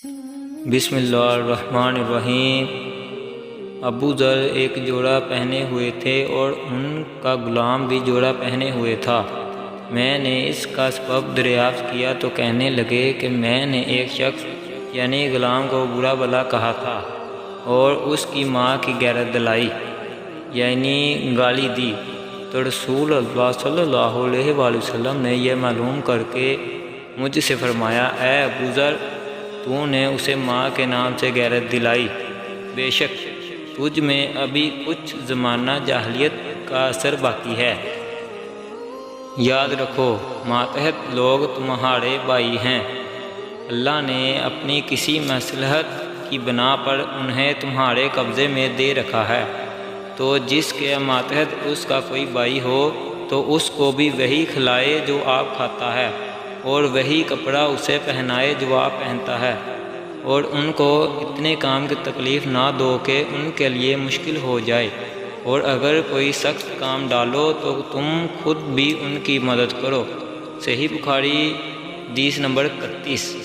بسم اللہ الرحمن الرحیم۔ ابو ذر ایک جوڑا پہنے ہوئے تھے اور ان کا غلام بھی جوڑا پہنے ہوئے تھا۔ میں نے اس کا سبب دریافت کیا تو کہنے لگے کہ میں نے ایک شخص یعنی غلام کو برا بھلا کہا تھا اور اس کی ماں کی غیرت دلائی یعنی گالی دی، تو رسول اللہ صلی اللہ علیہ وآلہ وسلم نے یہ معلوم کر کے مجھ سے فرمایا، اے ابو ذر، تو نے اسے ماں کے نام سے غیرت دلائی، بے شک تجھ میں ابھی کچھ زمانہ جاہلیت کا اثر باقی ہے۔ یاد رکھو، ماتحت لوگ تمہارے بھائی ہیں، اللہ نے اپنی کسی مصلحت کی بنا پر انہیں تمہارے قبضے میں دے رکھا ہے، تو جس کے ماتحت اس کا کوئی بھائی ہو تو اس کو بھی وہی کھلائے جو آپ کھاتا ہے، اور وہی کپڑا اسے پہنائے جو آپ پہنتا ہے، اور ان کو اتنے کام کی تکلیف نہ دو کہ ان کے لیے مشکل ہو جائے، اور اگر کوئی سخت کام ڈالو تو تم خود بھی ان کی مدد کرو۔ صحیح بخاری حدیث نمبر 31۔